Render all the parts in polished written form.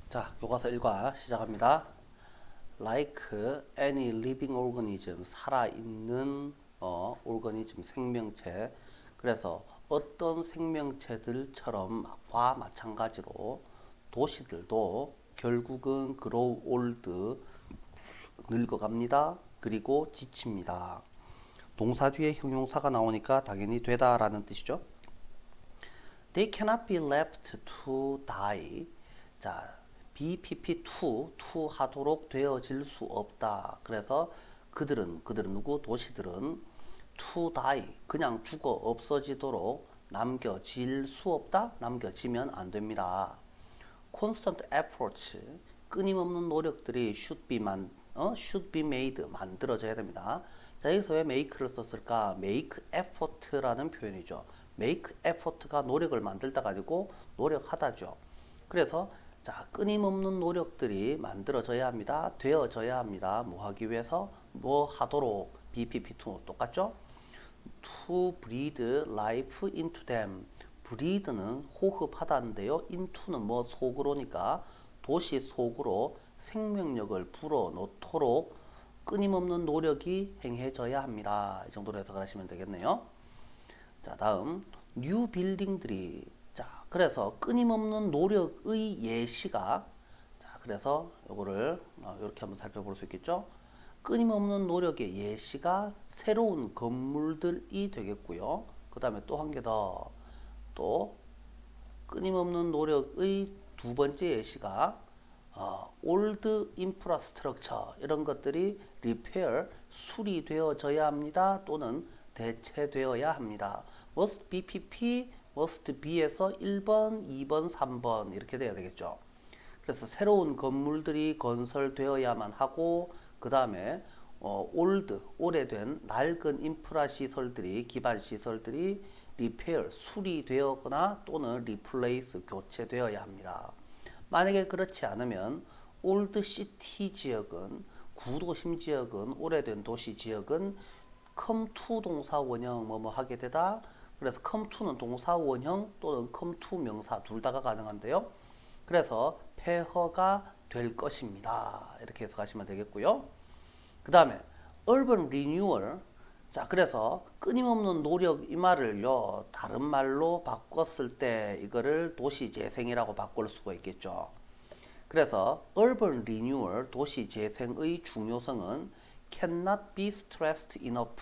자, 교과서 1과 시작합니다. Like any living organism, 살아있는 오르거니즘, 생명체. 그래서 어떤 생명체들처럼과 마찬가지로 도시들도 결국은 grow old, 늙어갑니다. 그리고 지칩니다. 동사 뒤에 형용사가 나오니까 당연히 되다라는 뜻이죠. They cannot be left to die. 자, BPP2, to 하도록 되어질 수 없다. 그래서 그들은 누구? 도시들은 to die, 그냥 죽어 없어지도록 남겨질 수 없다? 남겨지면 안 됩니다. constant efforts, 끊임없는 노력들이 should be made, 만들어져야 됩니다. 자, 여기서 왜 make를 썼을까? make effort라는 표현이죠. make effort가 노력을 만들다가 아니고 노력하다죠. 그래서 자, 끊임없는 노력들이 만들어져야 합니다. 되어져야 합니다. 뭐 하기 위해서? 뭐 하도록. BPP2 똑같죠? To breathe life into them. breathe는 호흡하다인데요. into는 뭐 속으로니까 도시 속으로 생명력을 불어넣도록 끊임없는 노력이 행해져야 합니다. 이 정도로 해석을 하시면 되겠네요. 자, 다음 뉴 빌딩들이, 자, 그래서 끊임없는 노력의 예시가, 자, 그래서 요거를 이렇게 한번 살펴볼 수 있겠죠. 끊임없는 노력의 예시가 새로운 건물들이 되겠고요. 그 다음에 또 한 개 더, 또 끊임없는 노력의 두 번째 예시가 올드 인프라스트럭처, 이런 것들이 리페어, 수리되어져야 합니다. 또는 대체되어야 합니다. must BPP, must be에서 1번, 2번, 3번 이렇게 돼야 되겠죠. 그래서 새로운 건물들이 건설되어야만 하고, 그 다음에 올드, 오래된 낡은 인프라 시설들이, 기반 시설들이 리페어, 수리되거나 또는 리플레이스, 교체되어야 합니다. 만약에 그렇지 않으면 올드 시티 지역은, 구도심 지역은, 오래된 도시 지역은 come to 동사 원형 뭐뭐 하게 되다. 그래서 come to는 동사 원형 또는 come to 명사 둘 다가 가능한데요. 그래서 폐허가 될 것입니다. 이렇게 해석하시면 되겠고요. 그 다음에 urban renewal. 자, 그래서 끊임없는 노력, 이 말을요 다른 말로 바꿨을 때 이거를 도시 재생이라고 바꿀 수가 있겠죠. 그래서 urban renewal, 도시 재생의 중요성은 cannot be stressed enough,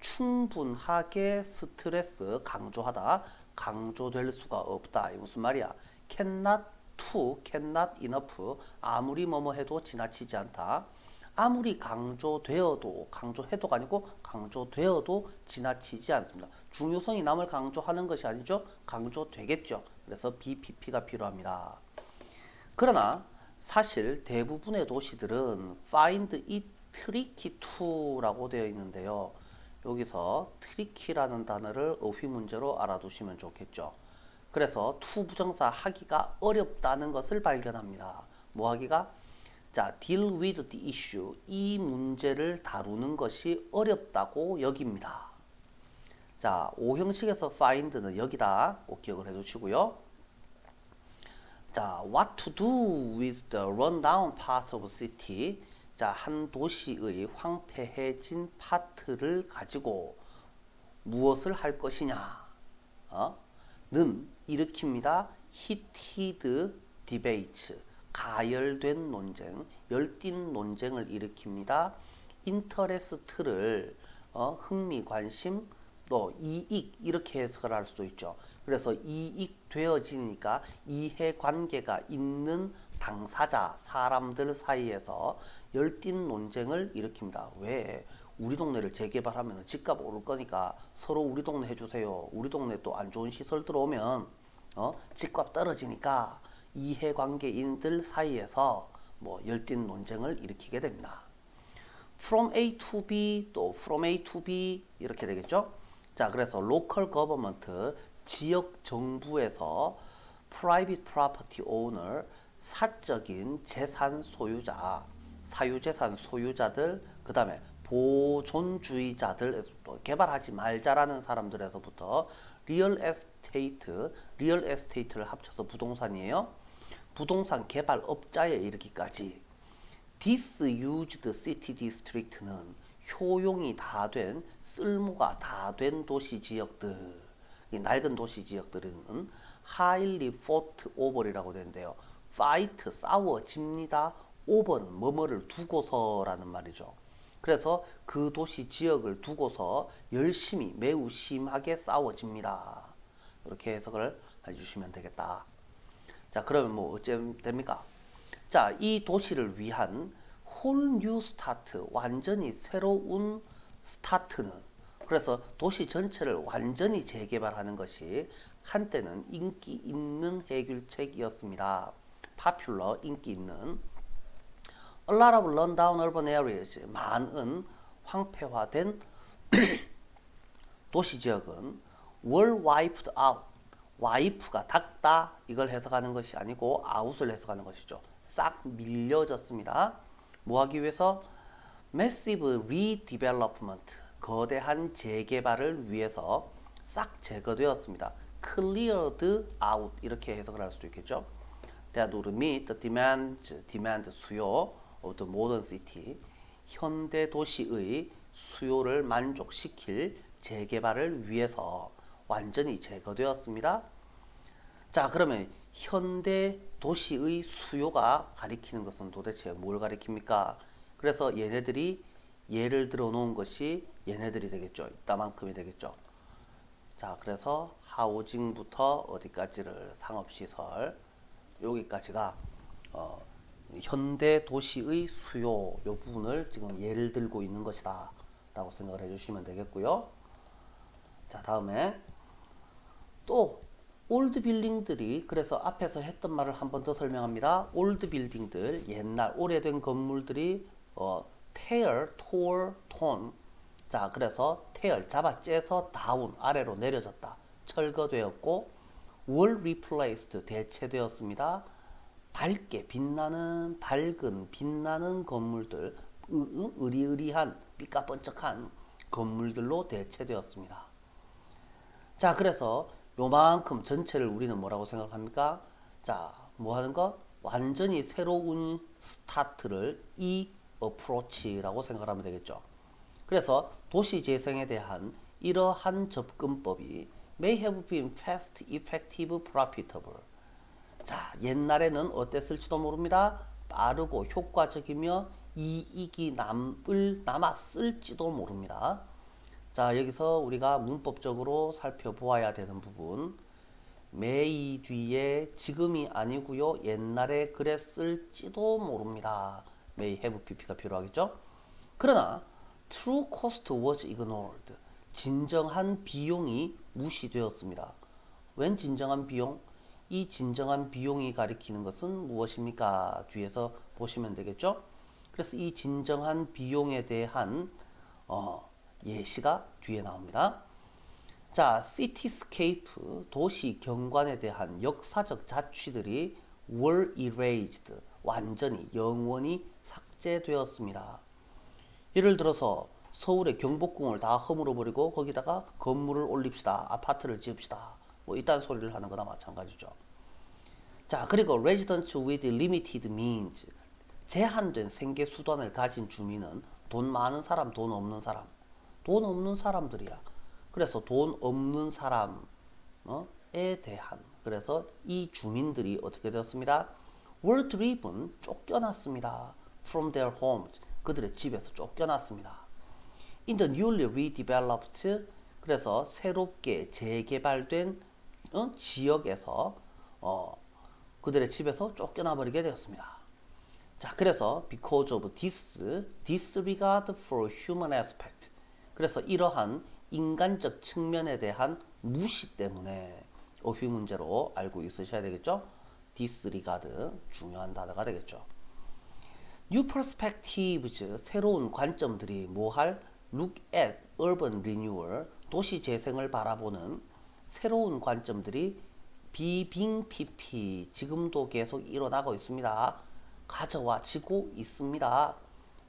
충분하게 스트레스, 강조하다, 강조될 수가 없다. 이 무슨 말이야? cannot to, cannot enough, 아무리 뭐뭐 해도 지나치지 않다. 아무리 강조되어도, 강조해도가 아니고 강조되어도 지나치지 않습니다. 중요성이 남을 강조하는 것이 아니죠. 강조되겠죠. 그래서 BPP가 필요합니다. 그러나 사실 대부분의 도시들은 find it tricky to라고 되어 있는데요. 여기서 tricky라는 단어를 어휘 문제로 알아두시면 좋겠죠. 그래서 to 부정사 하기가 어렵다는 것을 발견합니다. 뭐 하기가? 자, deal with the issue, 이 문제를 다루는 것이 어렵다고 여깁니다. 자, 오형식에서 find는 여기다 꼭 기억을 해주시고요. 자, what to do with the rundown part of city. 자, 한 도시의 황폐해진 파트를 가지고 무엇을 할 것이냐? 는 일으킵니다. heated debates, 가열된 논쟁, 열띤 논쟁을 일으킵니다. interest를 흥미, 관심, 또 이익, 이렇게 해석을 할 수도 있죠. 그래서 이익 되어지니까 이해관계가 있는 당사자, 사람들 사이에서 열띤 논쟁을 일으킵니다. 왜? 우리 동네를 재개발하면 집값 오를 거니까 서로 우리 동네 해주세요. 우리 동네 또 안 좋은 시설 들어오면 집값 떨어지니까 이해관계인들 사이에서 뭐 열띤 논쟁을 일으키게 됩니다. From A to B, 또 From A to B 이렇게 되겠죠. 자, 그래서 local government, 지역 정부에서 private property owner, 사적인 재산 소유자, 사유재산 소유자들, 그 다음에 보존주의자들, 개발하지 말자라는 사람들에서부터 리얼 에스테이트, 리얼 에스테이트를 합쳐서 부동산이에요. 부동산 개발업자에 이르기까지 disused city district는 효용이 다 된, 쓸모가 다 된 도시 지역들, 이 낡은 도시 지역들은 highly fought over이라고 되는데요. fight, 싸워집니다. over는 뭐뭐를 두고서라는 말이죠. 그래서 그 도시 지역을 두고서 열심히, 매우 심하게 싸워집니다. 이렇게 해석을 해주시면 되겠다. 자, 그러면 뭐 어찌 됩니까? 자, 이 도시를 위한 whole new start, 완전히 새로운 스타트는, 그래서 도시 전체를 완전히 재개발하는 것이 한때는 인기 있는 해결책이었습니다. popular, 인기 있는. A lot of rundown urban areas, 많은 황폐화된 도시 지역은 were wiped out. 와이프가 닦다, 이걸 해석하는 것이 아니고 out을 해석하는 것이죠. 싹 밀려졌습니다. 뭐 하기 위해서? massive redevelopment, 거대한 재개발을 위해서 싹 제거되었습니다. cleared out, 이렇게 해석을 할 수도 있겠죠. That would meet the demand 수요 of the modern city, 현대 도시의 수요를 만족시킬 재개발을 위해서 완전히 제거되었습니다. 자, 그러면 현대 도시의 수요가 가리키는 것은 도대체 뭘 가리킵니까? 그래서 얘네들이 예를 들어 놓은 것이 얘네들이 되겠죠. 이따만큼이 되겠죠. 자, 그래서 하우징부터 어디까지를, 상업시설, 여기까지가 현대 도시의 수요, 이 부분을 지금 예를 들고 있는 것이다 라고 생각을 해주시면 되겠고요. 자, 다음에 또 올드 빌딩들이, 그래서 앞에서 했던 말을 한 번 더 설명합니다. 올드 빌딩들, 옛날 오래된 건물들이 tear, tore, torn. 자, 그래서 tear, 잡아 째서 down, 아래로 내려졌다, 철거되었고, were replaced, 대체되었습니다. 밝게 빛나는, 밝은 빛나는 건물들, 으리으리한 삐까번쩍한 건물들로 대체되었습니다. 자, 그래서 요만큼 전체를 우리는 뭐라고 생각합니까? 자, 뭐 하는 거? 완전히 새로운 스타트를 이 어프로치라고 생각하면 되겠죠. 그래서 도시 재생에 대한 이러한 접근법이 may have been fast, effective, profitable. 자, 옛날에는 어땠을지도 모릅니다. 빠르고 효과적이며 이익이 남았을지도 모릅니다. 자, 여기서 우리가 문법적으로 살펴보아야 되는 부분, may 뒤에 지금이 아니고요, 옛날에 그랬을지도 모릅니다. may have pp가 필요하겠죠. 그러나 true cost was ignored, 진정한 비용이 무시되었습니다. 웬 진정한 비용? 이 진정한 비용이 가리키는 것은 무엇입니까? 뒤에서 보시면 되겠죠. 그래서 이 진정한 비용에 대한 예시가 뒤에 나옵니다. 자, 시티스케이프, 도시 경관에 대한 역사적 자취들이 were erased, 완전히 영원히 삭제되었습니다. 예를 들어서 서울의 경복궁을 다 허물어 버리고 거기다가 건물을 올립시다, 아파트를 지읍시다, 뭐 이딴 소리를 하는 거나 마찬가지죠. 자, 그리고 residents with limited means, 제한된 생계 수단을 가진 주민은 돈 많은 사람, 돈 없는 사람, 돈 없는 사람들이야. 그래서 돈 없는 사람에 대한, 그래서 이 주민들이 어떻게 되었습니다? were driven, 쫓겨났습니다. from their homes, 그들의 집에서 쫓겨났습니다. in the newly redeveloped, 그래서 새롭게 재개발된 지역에서 그들의 집에서 쫓겨나 버리게 되었습니다. 자, 그래서 because of this disregard for human aspect, 그래서 이러한 인간적 측면에 대한 무시 때문에 어휘 문제로 알고 있으셔야 되겠죠. disregard, 중요한 단어가 되겠죠. new perspectives, 새로운 관점들이 뭐할? look at urban renewal, 도시 재생을 바라보는 새로운 관점들이 being pp, 지금도 계속 일어나고 있습니다. 가져와지고 있습니다.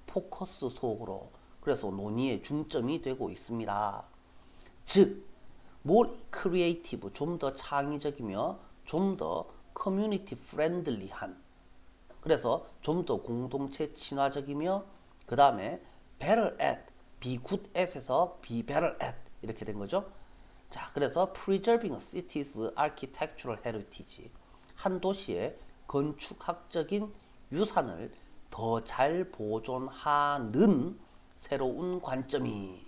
포커스 속으로. 그래서 논의의 중점이 되고 있습니다. 즉, more creative, 좀 더 창의적이며 좀 더 커뮤니티 프렌들리한, 그래서 좀 더 공동체 친화적이며, 그 다음에 better at, be good at에서 be better at 이렇게 된 거죠. 자, 그래서 preserving a city's architectural heritage, 한 도시의 건축학적인 유산을 더 잘 보존하는 새로운 관점이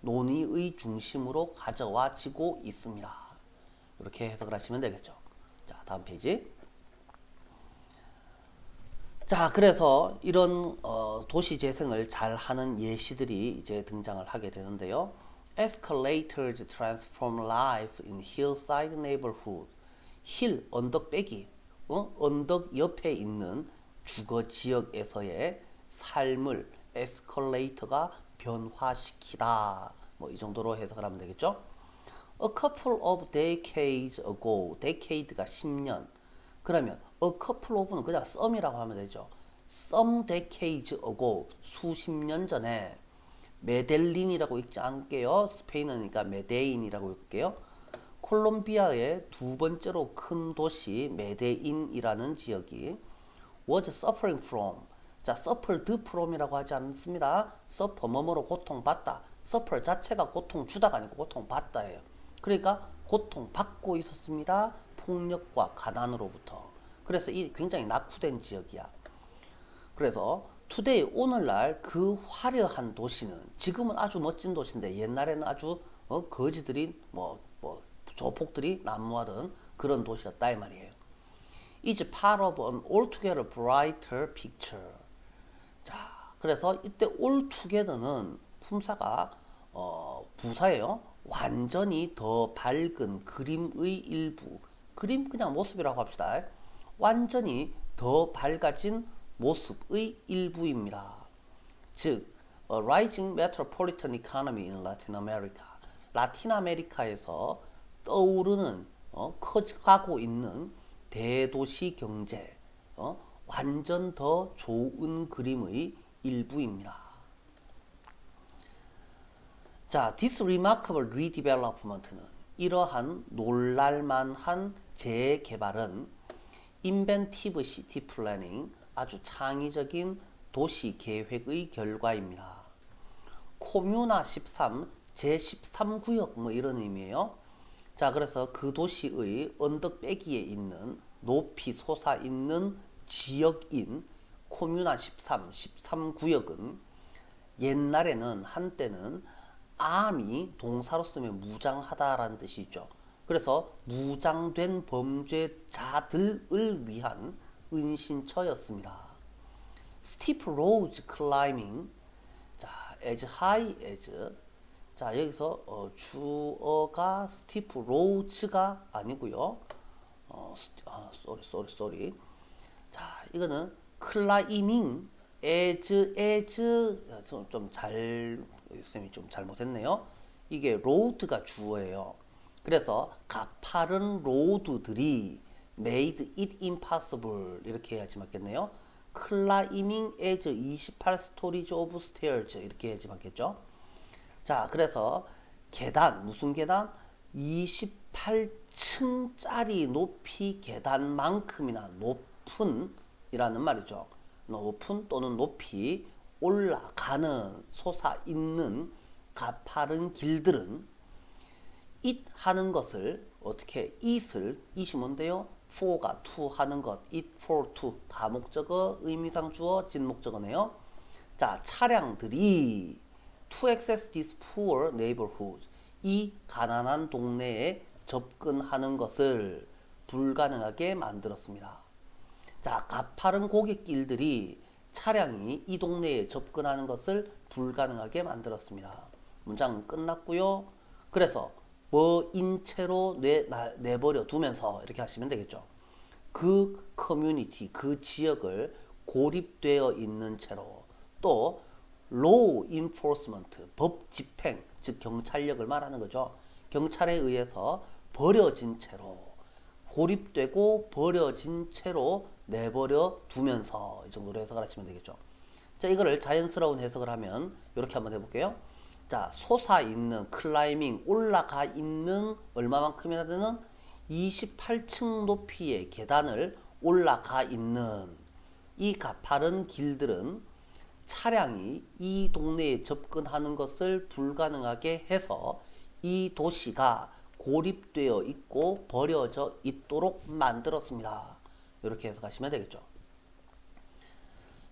논의의 중심으로 가져와지고 있습니다. 이렇게 해석을 하시면 되겠죠. 자, 다음 페이지. 자, 그래서 이런 도시 재생을 잘 하는 예시들이 이제 등장을 하게 되는데요. Escalators transform life in hillside neighborhood. 힐, 언덕 빼기, 언덕 옆에 있는 주거 지역에서의 삶을 에스컬레이터가 변화시키다. 뭐 이 정도로 해석을 하면 되겠죠. A couple of decades ago, decade가 10년. 그러면 a couple of는 그냥 some이라고 하면 되죠. Some decades ago, 수십 년 전에 메델린이라고 읽지 않을게요. 스페인어니까 메데인이라고 읽을게요. 콜롬비아의 두 번째로 큰 도시 메데인이라는 지역이 was suffering from, 자, suffered from이라고 하지 않습니다. suffer, 뭐뭐로 고통받다. suffer 자체가 고통주다가 아니고 고통받다예요. 그러니까 고통받고 있었습니다. 폭력과 가난으로부터. 그래서 이 굉장히 낙후된 지역이야. 그래서 투데이, 오늘날 그 화려한 도시는, 지금은 아주 멋진 도시인데 옛날에는 아주 거지들이 조폭들이 난무하던 그런 도시였다 이 말이에요. is part of an altogether brighter picture. 자, 그래서 이때 altogether는 품사가 부사예요. 완전히 더 밝은 그림의 일부. 그림 그냥 모습이라고 합시다. 완전히 더 밝아진 모습의 일부입니다. 즉, a rising metropolitan economy in Latin America. 라틴 아메리카에서 떠오르는 커가고 있는 대도시 경제, 완전 더 좋은 그림의 일부입니다. 자, this remarkable redevelopment는, 이러한 놀랄만한 재개발은 inventive city planning, 아주 창의적인 도시 계획의 결과입니다. 코뮤나 13, 제13구역 뭐 이런 의미예요. 자, 그래서 그 도시의 언덕 빼기에 있는 높이 솟아있는 지역인 코뮤나 13, 13구역은 옛날에는, 한때는 암이 동사로 쓰면 무장하다라는 뜻이 있죠. 그래서 무장된 범죄자들을 위한 은신처였습니다. steep roads climbing, 자, as high as, 자, 여기서 주어가 steep roads가 아니고요. sorry. 자, 이거는 climbing as 쌤이 좀 잘못했네요. 이게 road가 주어예요. 그래서 가파른 로드들이 made it impossible 이렇게 해야지 맞겠네요. climbing as 28 stories of stairs 이렇게 해야지 맞겠죠. 자, 그래서 계단, 무슨 계단? 28층짜리 높이 계단만큼이나 높은 이라는 말이죠. 높은 또는 높이 올라가는, 솟아있는 가파른 길들은 it 하는 것을 어떻게, it이 뭔데요? for가 to 하는 것, it for to, 다목적어, 의미상 주어, 진목적어네요. 자, 차량들이 to access this poor neighborhood, 이 가난한 동네에 접근하는 것을 불가능하게 만들었습니다. 자, 가파른 고갯길들이 차량이 이 동네에 접근하는 것을 불가능하게 만들었습니다. 문장은 끝났고요. 그래서 뭐인 채로 내버려 두면서 이렇게 하시면 되겠죠. 그 커뮤니티, 그 지역을 고립되어 있는 채로, 또 law enforcement, 법 집행, 즉 경찰력을 말하는 거죠. 경찰에 의해서 버려진 채로, 고립되고 버려진 채로 내버려 두면서, 이 정도로 해석을 하시면 되겠죠. 자, 이거를 자연스러운 해석을 하면 이렇게 한번 해볼게요. 자, 솟아있는, 클라이밍, 올라가 있는 얼마만큼이나 되는 28층 높이의 계단을 올라가 있는 이 가파른 길들은 차량이 이 동네에 접근하는 것을 불가능하게 해서 이 도시가 고립되어 있고 버려져 있도록 만들었습니다. 이렇게 해석하시면 되겠죠.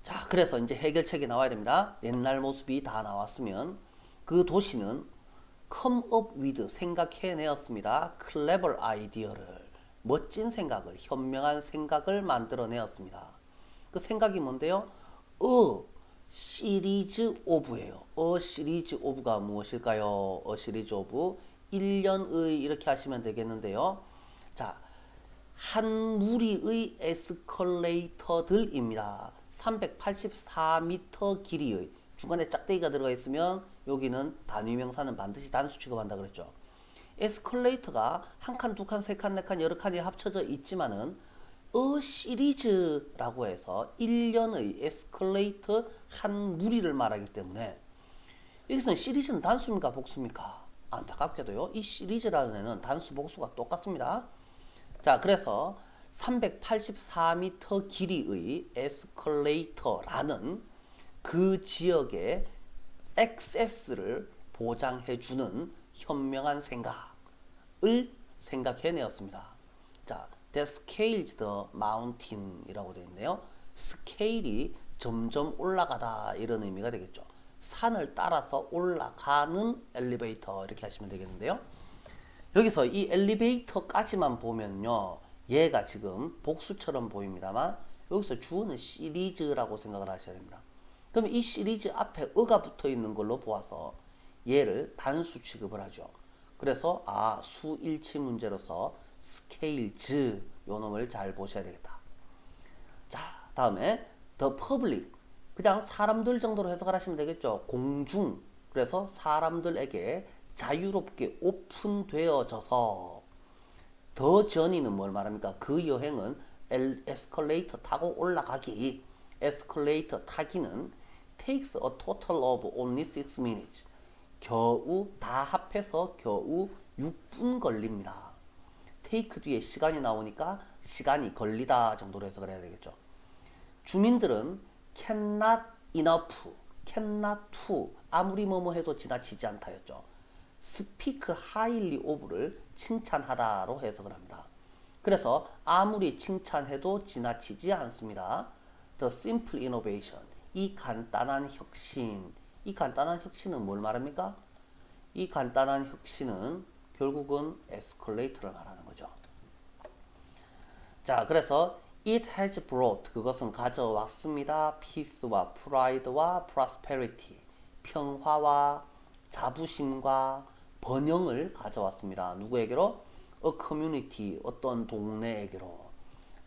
자, 그래서 이제 해결책이 나와야 됩니다. 옛날 모습이 다 나왔으면 그 도시는 come up with 생각해내었습니다. clever idea를 멋진 생각을 현명한 생각을 만들어내었습니다. 그 생각이 뭔데요? A series of예요. A series of가 무엇일까요? A series of 1년의 이렇게 하시면 되겠는데요. 자, 한 무리의 에스컬레이터들입니다. 384m 길이의 중간에 짝대기가 들어가 있으면 여기는 단위명사는 반드시 단수 취급한다 그랬죠. 에스컬레이터가 한 칸, 두 칸, 세 칸, 네 칸, 여러 칸이 합쳐져 있지만은 A 시리즈라고 해서 1년의 에스컬레이터 한 무리를 말하기 때문에 여기서는 시리즈는 단수입니까 복수입니까? 안타깝게도요. 이 시리즈라는 애는 단수 복수가 똑같습니다. 자, 그래서 384m 길이의 에스컬레이터라는 그 지역의 액세스를 보장해주는 현명한 생각을 생각해내었습니다. 자, that scales the mountain 이라고 되어 있네요. 스케일이 점점 올라가다 이런 의미가 되겠죠. 산을 따라서 올라가는 엘리베이터 이렇게 하시면 되겠는데요. 여기서 이 엘리베이터까지만 보면요. 얘가 지금 복수처럼 보입니다만 여기서 주어는 시리즈라고 생각을 하셔야 됩니다. 그러면 이 시리즈 앞에 어가 붙어 있는 걸로 보아서 얘를 단수 취급을 하죠. 그래서 수일치 문제로서 스케일즈 요 놈을 잘 보셔야 되겠다. 자, 다음에 the public 그냥 사람들 정도로 해석을 하시면 되겠죠. 공중 그래서 사람들에게 자유롭게 오픈되어져서 더 저니는 뭘 말합니까? 그 여행은 에스컬레이터 타고 올라가기 에스컬레이터 타기는 takes a total of only 6 minutes 겨우 다 합해서 겨우 6분 걸립니다. take 뒤에 시간이 나오니까 시간이 걸리다 정도로 해석을 해야 되겠죠. 주민들은 cannot enough, cannot to 아무리 뭐뭐 해도 지나치지 않다였죠. speak highly of를 칭찬하다로 해석을 합니다. 그래서 아무리 칭찬해도 지나치지 않습니다. The simple innovation, 이 간단한 혁신, 이 간단한 혁신은 뭘 말합니까? 이 간단한 혁신은 결국은 에스컬레이터를 말하는 거죠. 자, 그래서 it has brought 그것은 가져왔습니다. peace와 pride와 prosperity 평화와 자부심과 번영을 가져왔습니다. 누구에게로? A community 어떤 동네에게로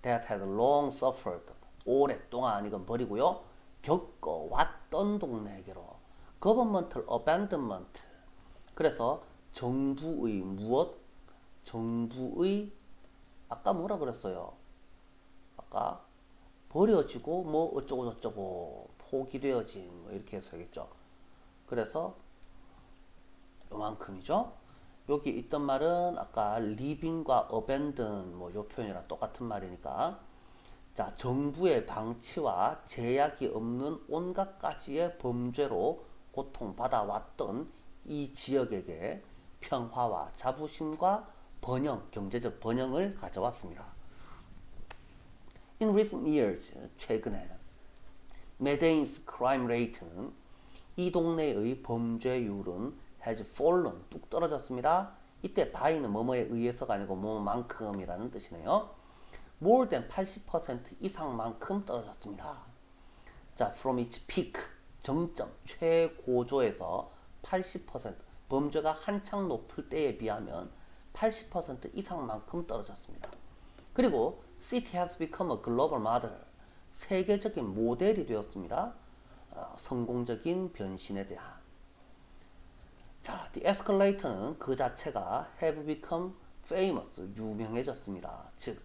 that had long suffered 오랫동안 이건 버리고요. 겪어왔던 동네에게로 governmental abandonment 그래서 정부의 무엇? 정부의 아까 뭐라 그랬어요? 아까 버려지고 뭐 어쩌고 저쩌고 포기되어진 뭐 이렇게 해서겠죠. 그래서 요만큼이죠. 여기 있던 말은 아까 living과 abandon 뭐 요 표현이랑 똑같은 말이니까 자 정부의 방치와 제약이 없는 온갖 가지의 범죄로 고통받아 왔던 이 지역에게 평화와 자부심과 번영, 경제적 번영을 가져왔습니다. In recent years, 최근에 Medain's crime rate는 이 동네의 범죄율은 has fallen, 뚝 떨어졌습니다. 이때 by는 뭐뭐에 의해서가 아니고 뭐만큼이라는 뜻이네요. more than 80% 이상만큼 떨어졌습니다. 자, from its peak, 정점, 최고조에서 80% 범죄가 한창 높을 때에 비하면 80% 이상만큼 떨어졌습니다. 그리고 city has become a global model. 세계적인 모델이 되었습니다. 성공적인 변신에 대한. 자, the escalator는 그 자체가 have become famous, 유명해졌습니다. 즉,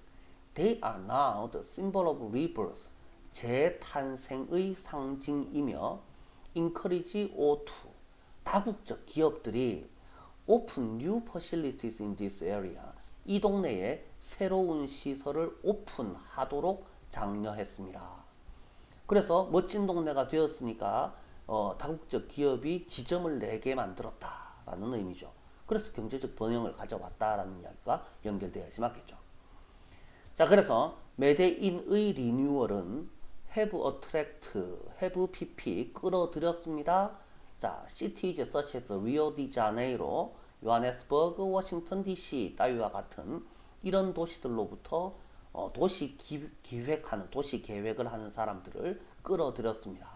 they are now the symbol of rebirth, 재탄생의 상징이며 encourage O2, 다국적 기업들이 open new facilities in this area, 이 동네에 새로운 시설을 오픈하도록 장려했습니다. 그래서 멋진 동네가 되었으니까 다국적 기업이 지점을 4개 만들었다라는 의미죠. 그래서 경제적 번영을 가져왔다라는 이야기가 연결되어야지 맞겠죠. 자, 그래서 메데인의 리뉴얼은 have attract, have pp 끌어들였습니다. 자, cities such as Rio de Janeiro, 요하네스버그, 워싱턴 DC 따위와 같은 이런 도시들로부터 도시 기획하는 도시 계획을 하는 사람들을 끌어들였습니다.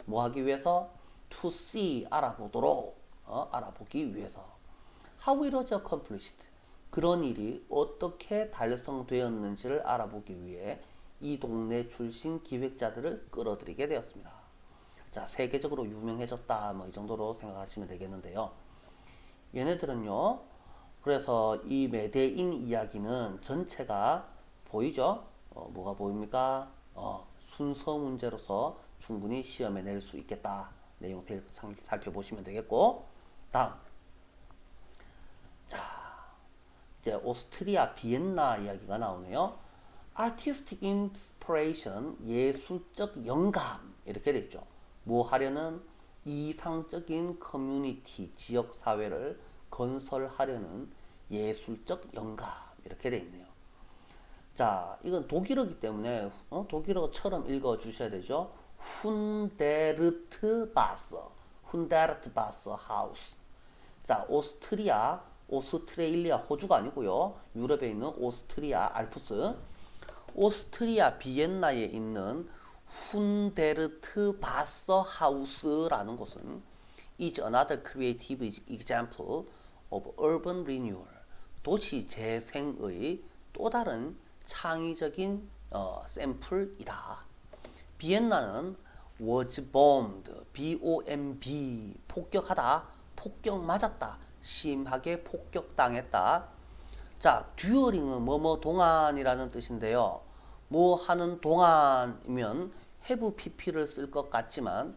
뭐 하기 위해서? to see 알아보도록 알아보기 위해서. How it was accomplished. 그런 일이 어떻게 달성되었는지를 알아보기 위해 이 동네 출신 기획자들을 끌어들이게 되었습니다. 자, 세계적으로 유명해졌다. 뭐 이 정도로 생각하시면 되겠는데요. 얘네들은요. 그래서 이 메데인 이야기는 전체가 보이죠? 뭐가 보입니까? 순서 문제로서 충분히 시험에 낼 수 있겠다. 내용 살펴보시면 되겠고, 다음. 자, 이제 오스트리아 비엔나 이야기가 나오네요. Artistic inspiration, 예술적 영감 이렇게 돼 있죠. 뭐 하려는 이상적인 커뮤니티, 지역 사회를 건설하려는 예술적 영감 이렇게 돼 있네요. 자, 이건 독일어기 때문에 독일어처럼 읽어 주셔야 되죠. 훈데르트바서, 훈데르트바서 하우스. 자, 오스트레일리아, 호주가 아니고요. 유럽에 있는 오스트리아 알프스. 오스트리아 비엔나에 있는 훈데르트바서 하우스라는 곳은 is another creative example of urban renewal. 도시 재생의 또 다른 창의적인 샘플이다. 비엔나는 was bombed, B-O-M-B, 폭격하다, 폭격 맞았다, 심하게 폭격당했다. 자, 듀어링은 뭐뭐 동안이라는 뜻인데요. 뭐 하는 동안이면 have pp를 쓸 것 같지만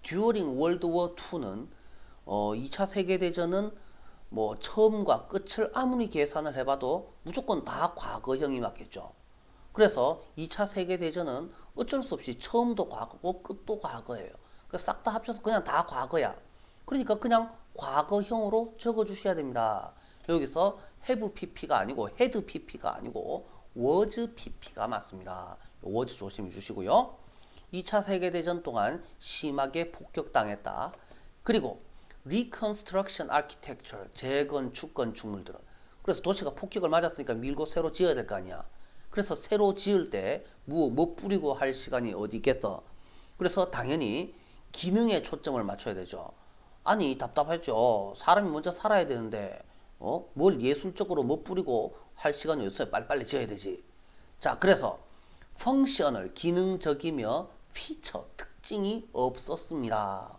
듀어링 월드워 2는 2차 세계대전은 뭐 처음과 끝을 아무리 계산을 해봐도 무조건 다 과거형이 맞겠죠. 그래서 2차 세계대전은 어쩔 수 없이 처음도 과거고 끝도 과거예요. 싹 다 합쳐서 그냥 다 과거야. 그러니까 그냥 과거형으로 적어주셔야 됩니다. 여기서 have pp가 아니고 had pp가 아니고 was pp가 맞습니다. was 조심해 주시고요. 2차 세계대전 동안 심하게 폭격당했다. 그리고 Reconstruction Architecture, 재건축 건축물들은 그래서 도시가 폭격을 맞았으니까 밀고 새로 지어야 될 거 아니야. 그래서 새로 지을 때 뭐 뿌리고 할 시간이 어디 있겠어. 그래서 당연히 기능에 초점을 맞춰야 되죠. 아니 답답했죠. 사람이 먼저 살아야 되는데 뭘 예술적으로 뭐 뿌리고 할 시간이 없어요. 빨리빨리 지어야 되지. 자, 그래서 펑셔널, 기능적이며 피처, 특징이 없었습니다.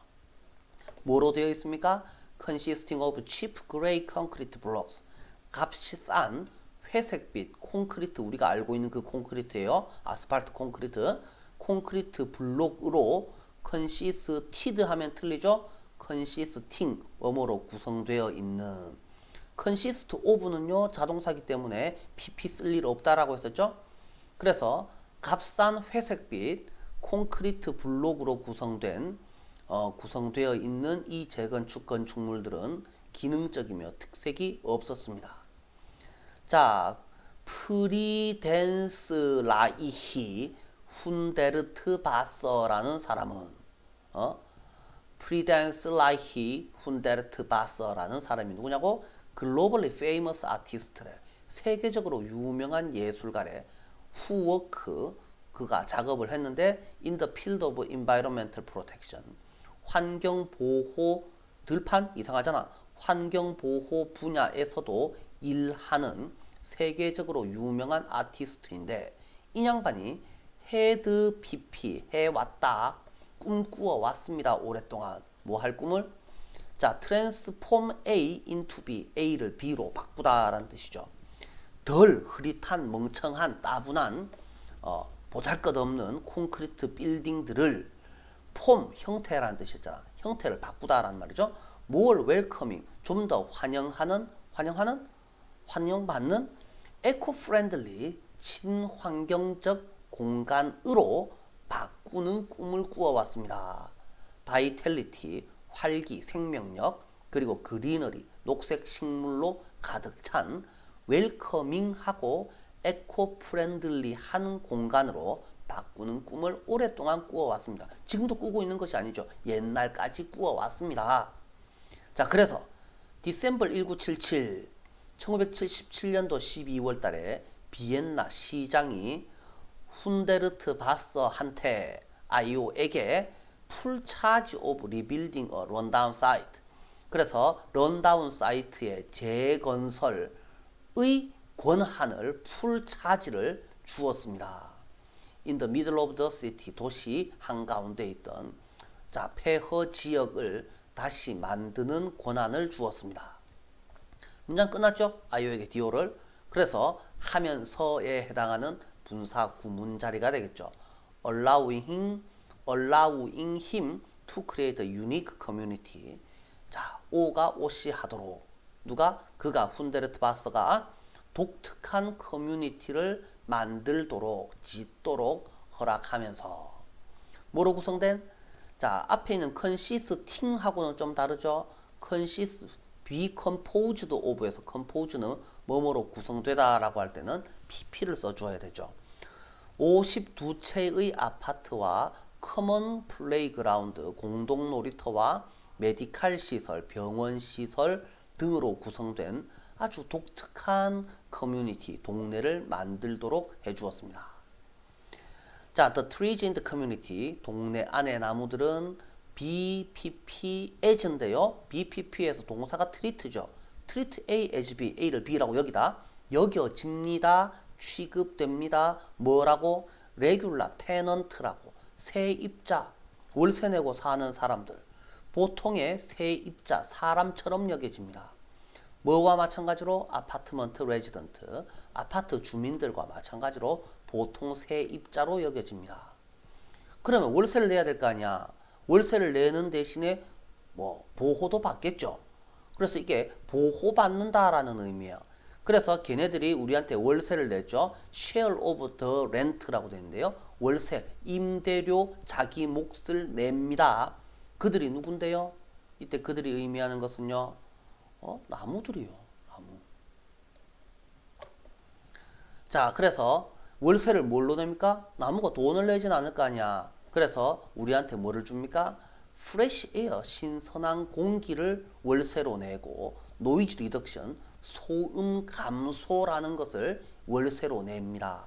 뭐로 되어 있습니까? Consisting of cheap gray concrete blocks. 값이 싼 회색빛 콘크리트, 우리가 알고 있는 그 콘크리트예요. 아스팔트 콘크리트. 콘크리트 블록으로 consisted 하면 틀리죠? consisting, 뭐뭐로 구성되어 있는. consist of는요, 자동사기 때문에 pp 쓸 일 없다라고 했었죠? 그래서 값싼 회색빛 콘크리트 블록으로 구성되어 있는 이 재건축 건축물들은 기능적이며 특색이 없었습니다. 자, 프리덴스 라이히 훈데르트 바서라는 사람은 프리덴스 라이히 훈데르트 바서라는 사람이 누구냐고? 글로벌리 페이머스 아티스트래. 세계적으로 유명한 예술가래. who work, 그가 작업을 했는데 in the field of environmental protection, 환경보호, 들판 이상하잖아. 환경보호 분야에서도 일하는 세계적으로 유명한 아티스트인데 이 양반이 헤드 PP 해왔다. 꿈꾸어 왔습니다. 오랫동안. 뭐 할 꿈을? 자, transform A into B, A를 B로 바꾸다라는 뜻이죠. 덜 흐릿한 멍청한 따분한 보잘것없는 콘크리트 빌딩들을 폼, 형태라는 뜻이었잖아. 형태를 바꾸다라는 말이죠. 뭘 웰커밍, 좀 더 환영받는 에코-프렌들리 친환경적 공간으로 바꾸는 꿈을 꾸어왔습니다. 바이텔리티, 활기, 생명력, 그리고 그리너리, 녹색 식물로 가득 찬 웰커밍하고 에코-프렌들리한 공간으로 바꾸는 꿈을 오랫동안 꾸어왔습니다. 지금도 꾸고 있는 것이 아니죠. 옛날까지 꾸어왔습니다. 자, 그래서 디셈버 1977, 1977년도 12월 달에 비엔나 시장이 훈데르트 바서한테 아이오에게 풀 차지 오브 리빌딩 어 런다운 사이트, 그래서 런다운 사이트의 재건설의 권한을 풀 차지를 주었습니다. In the middle of the city, 도시 한가운데 있던 자 폐허 지역을 다시 만드는 권한을 주었습니다. 문장 끝났죠? 아이오에게 디오를. 그래서 하면서에 해당하는 분사 구문 자리가 되겠죠. allowing him to create a unique community. 자, 오가 오시하도록 누가? 그가 훈데르트 바서가 독특한 커뮤니티를 만들도록 짓도록 허락하면서 뭐로 구성된? 자, 앞에 있는 consisting하고는 좀 다르죠. be composed of에서 compose는 뭐뭐로 구성되다라고 할 때는 pp를 써줘야 되죠. 52채의 아파트와 커먼 플레이그라운드, 공동 놀이터와 메디칼 시설, 병원 시설 등으로 구성된 아주 독특한 커뮤니티, 동네를 만들도록 해주었습니다. 자, the trees in the community, 동네 안의 나무들은 BPP as인데요. BPP에서 동사가 treat죠. treat A as B, A를 B라고 여겨집니다. 취급됩니다. 뭐라고? regular tenant라고. 세입자, 월세 내고 사는 사람들, 보통의 세입자, 사람처럼 여겨집니다. 뭐와 마찬가지로? 아파트먼트 레지던트, 아파트 주민들과 마찬가지로 보통 세입자로 여겨집니다. 그러면 월세를 내야 될 거 아니야. 월세를 내는 대신에 뭐 보호도 받겠죠. 그래서 이게 보호받는다라는 의미예요. 그래서 걔네들이 우리한테 월세를 내죠. share of the rent라고 되는데요. 월세, 임대료, 자기 몫을 냅니다. 그들이 누군데요? 이때 그들이 의미하는 것은요. 나무들이요. 나무. 자, 그래서 월세를 뭘로 냅니까? 나무가 돈을 내진 않을 거 아니야. 그래서 우리한테 뭐를 줍니까? fresh air, 신선한 공기를 월세로 내고 noise reduction, 소음 감소라는 것을 월세로 냅니다.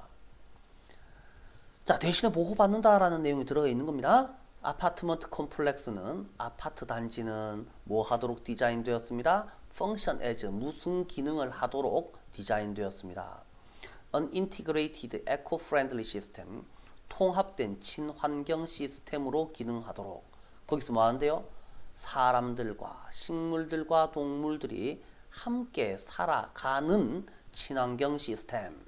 자, 대신에 보호받는다라는 내용이 들어가 있는 겁니다. 아파트먼트 컴플렉스는, 아파트 단지는 뭐 하도록 디자인되었습니다? function as, 무슨 기능을 하도록 디자인되었습니다. An integrated eco-friendly system, 통합된 친환경 시스템으로 기능하도록. 거기서 뭐 하는데요? 사람들과 식물들과 동물들이 함께 살아가는 친환경 시스템.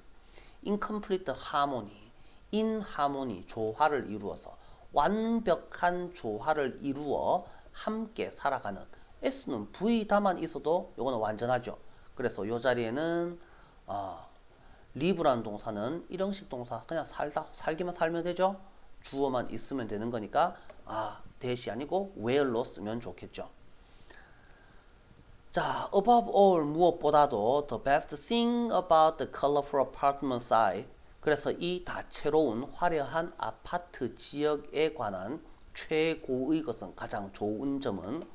Incomplete harmony, inharmony, 조화를 이루어서, 완벽한 조화를 이루어 함께 살아가는. S는 V다만 있어도 이거는 완전하죠. 그래서 이 자리에는 live라는 동사는 일형식 동사, 그냥 살기만 살면 되죠. 주어만 있으면 되는 거니까 that이 아니고 where로 쓰면 좋겠죠. 자, above all, 무엇보다도 the best thing about the colorful apartment site, 그래서 이 다채로운 화려한 아파트 지역에 관한 최고의 것은, 가장 좋은 점은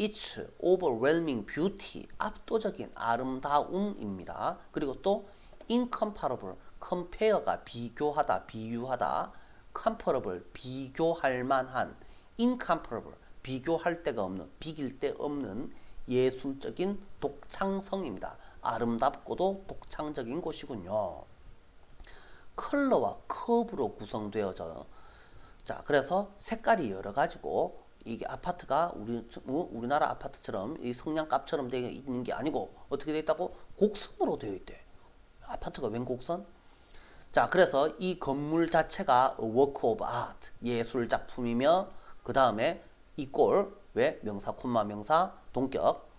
its overwhelming beauty, 압도적인 아름다움입니다. 그리고 또 incomparable, compare가 비교하다, 비유하다, comparable, 비교할 만한, incomparable, 비교할 데가 없는, 비길 데 없는 예술적인 독창성입니다. 아름답고도 독창적인 곳이군요. 컬러와 커브로 구성되어져. 자, 그래서 색깔이 여러 가지고, 이게 아파트가 우리나라 아파트처럼 이 성냥갑처럼 되어 있는 게 아니고 어떻게 되어 있다고? 곡선으로 되어 있대. 아파트가 웬 곡선? 자, 그래서 이 건물 자체가 a work of art, 예술 작품이며, 그 다음에 이꼴, 왜? 명사, 콤마, 명사, 동격.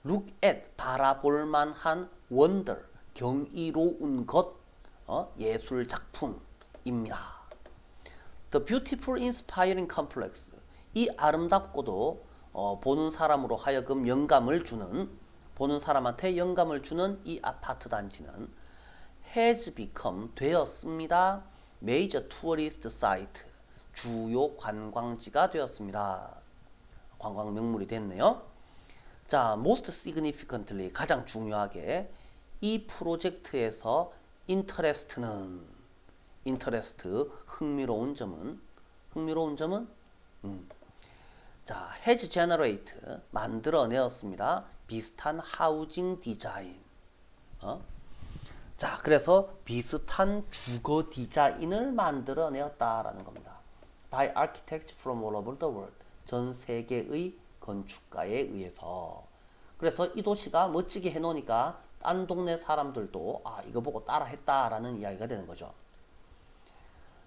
look at, 바라볼 만한 wonder, 경이로운 것, 예술 작품입니다. The beautiful, inspiring complex. 이 아름답고도 보는 사람으로 하여금 영감을 주는, 보는 사람한테 영감을 주는 이 아파트 단지는 has become, 되었습니다. major tourist site, 주요 관광지가 되었습니다. 관광 명물이 됐네요. 자, most significantly, 가장 중요하게 이 프로젝트에서 interest는, interest, 흥미로운 점은, 자, has generate, 만들어내었습니다. 비슷한 하우징 디자인. 자, 그래서 비슷한 주거 디자인을 만들어내었다라는 겁니다. By architects from all over the world. 전 세계의 건축가에 의해서. 그래서 이 도시가 멋지게 해놓으니까 딴 동네 사람들도 이거 보고 따라 했다라는 이야기가 되는 거죠.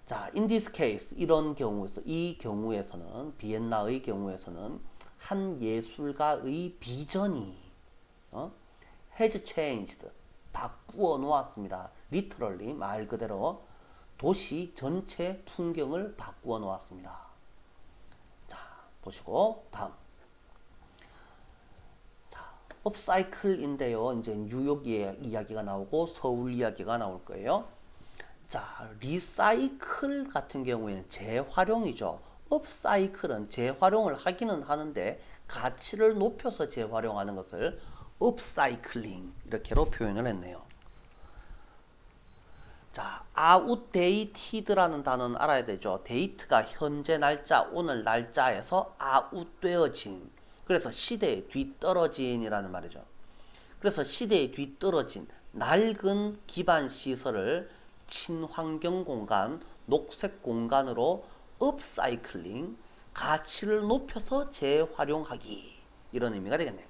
자, in this case, 이런 경우에서, 이 경우에서는, 비엔나의 경우에서는 한 예술가의 비전이 has changed, 바꾸어 놓았습니다. literally, 말 그대로 도시 전체 풍경을 바꾸어 놓았습니다. 자, 보시고 다음. 자, 업사이클인데요. 이제 뉴욕 이야기가 나오고 서울 이야기가 나올 거예요. 자, 리사이클 같은 경우에는 재활용이죠. 업사이클은 재활용을 하기는 하는데 가치를 높여서 재활용하는 것을 업사이클링 이렇게로 표현을 했네요. 자, outdated라는 단어는 알아야 되죠. date가 현재 날짜, 오늘 날짜에서 out되어진, 그래서 시대에 뒤떨어진이라는 말이죠. 그래서 시대에 뒤떨어진 낡은 기반 시설을 친환경 공간, 녹색 공간으로 업사이클링, 가치를 높여서 재활용하기, 이런 의미가 되겠네요.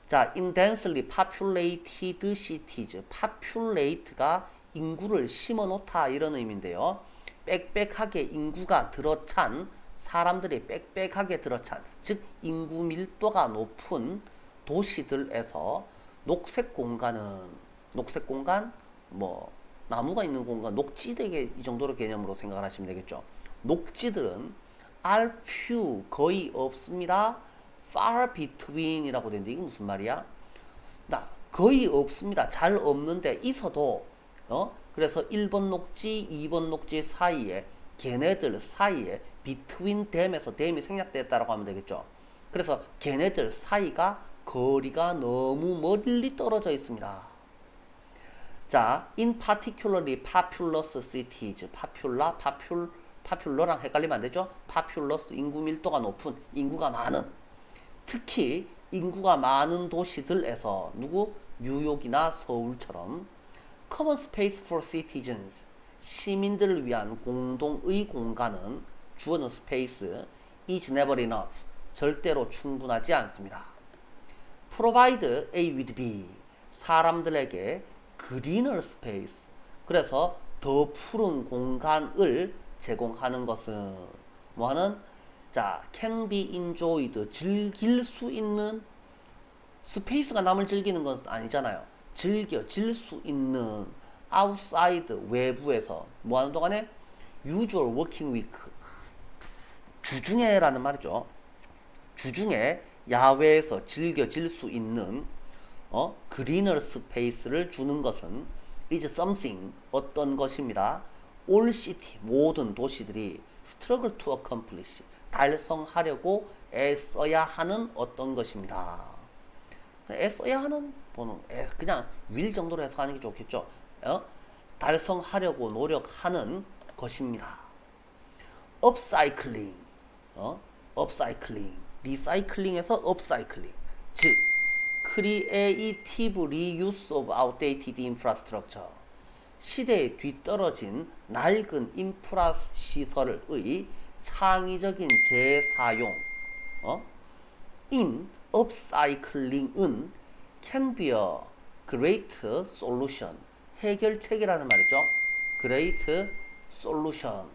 자, in densely populated cities, populate가 인구를 심어 놓다 이런 의미인데요. 빽빽하게 인구가 들어찬, 사람들이 빽빽하게 들어찬, 즉 인구 밀도가 높은 도시들에서 녹색 공간은, 녹색 공간, 뭐 나무가 있는 공간, 녹지대, 이 정도로 개념으로 생각을 하시면 되겠죠. 녹지들은 are few, 거의 없습니다. far between 이라고 되는데 이게 무슨 말이야? 거의 없습니다. 잘 없는데 있어도 그래서 1번 녹지, 2번 녹지 사이에, 걔네들 사이에 between them에서 them이 생략됐다라고 하면 되겠죠. 그래서 걔네들 사이가 거리가 너무 멀리 떨어져 있습니다. 자, in particularly populous cities, popular랑 헷갈리면 안 되죠? populous, 인구 밀도가 높은, 인구가 많은, 특히 인구가 많은 도시들에서 누구? 뉴욕이나 서울처럼 common space for citizens, 시민들을 위한 공동의 공간은, 주어는 space, is never enough, 절대로 충분하지 않습니다. provide A with B, 사람들에게 greener space, 그래서 더 푸른 공간을 제공하는 것은 뭐하는? 자, can be enjoyed, 즐길 수 있는, 스페이스가 남을 즐기는 건 아니잖아요. 즐길 수 있는, outside, 외부에서 뭐하는 동안에? usual working week, 주중에라는 말이죠. 주중에 야외에서 즐겨질 수 있는 greener space를 주는 것은 is something, 어떤 것입니다. all city, 모든 도시들이 struggle to accomplish, 달성하려고 애써야 하는 어떤 것입니다. 애써야 하는 보는, 그냥 will 정도로 해석하는 게 좋겠죠. 달성하려고 노력하는 것입니다. upcycling, upcycling, 리사이클링에서 upcycling, 즉 creative reuse of outdated infrastructure, 시대에 뒤떨어진 낡은 인프라 시설의 창의적인 재사용. in upcycling은 can be a great solution, 해결책이라는 말이죠. great solution,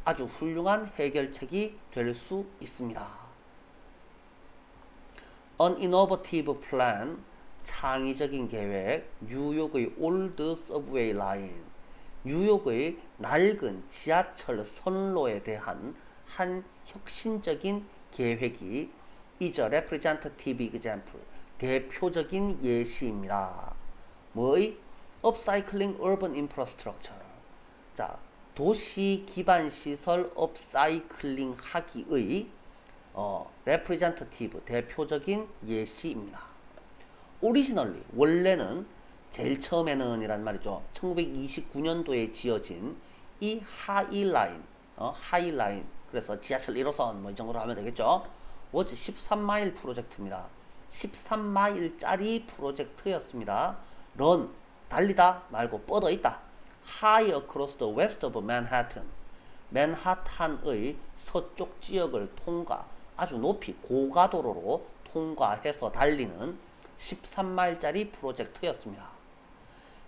아주 훌륭한 해결책이 될 수 있습니다. An innovative plan, 창의적인 계획, 뉴욕의 올드 서브웨이 라인, 뉴욕의 낡은 지하철 선로에 대한 한 혁신적인 계획이 is a representative example, 대표적인 예시입니다. 뭐의? upcycling urban infrastructure. 자, 도시 기반 시설 업사이클링 하기의 representative, 대표적인 예시입니다. 오리지널리, 원래는 제일 처음에는 이란 말이죠. 1929년도에 지어진 이 하이라인, 하이라인, 그래서 지하철 1호선 뭐 이 정도로 하면 되겠죠. 워즈 13마일 프로젝트입니다. 13마일짜리 프로젝트였습니다. 런, 달리다 말고 뻗어 있다. High across the west of Manhattan. 맨하탄의 서쪽 지역을 통과, 아주 높이 고가도로로 통과해서 달리는 13마일짜리 프로젝트였습니다.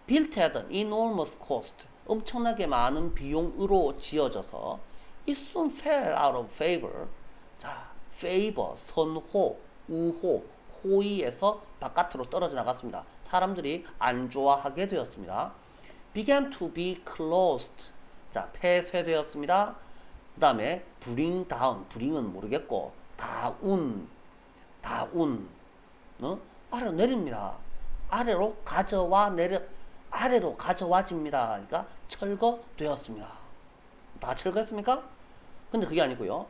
Built at an enormous cost. 엄청나게 많은 비용으로 지어져서 it soon fell out of favor. 자, favor, 선호, 우호, 호의에서 바깥으로 떨어져 나갔습니다. 사람들이 안 좋아하게 되었습니다. began to be closed. 자, 폐쇄되었습니다. 그 다음에 bring down, bring은 모르겠고 다운, 아래로 내립니다. 아래로 가져와집니다. 그러니까 철거되었습니다. 다 철거했습니까? 근데 그게 아니고요.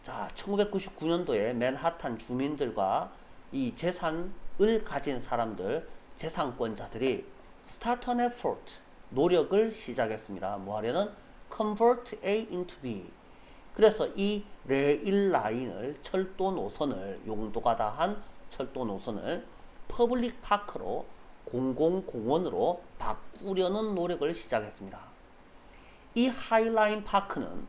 자, 1999년도에 맨하탄 주민들과 이 재산을 가진 사람들, 재산권자들이 start an effort, 노력을 시작했습니다. 뭐 하려는? convert A into B. 그래서 이 레일 라인을, 철도 노선을, 용도가 다한 철도 노선을 퍼블릭 파크로, 공공공원으로 바꾸려는 노력을 시작했습니다. 이 하이라인 파크는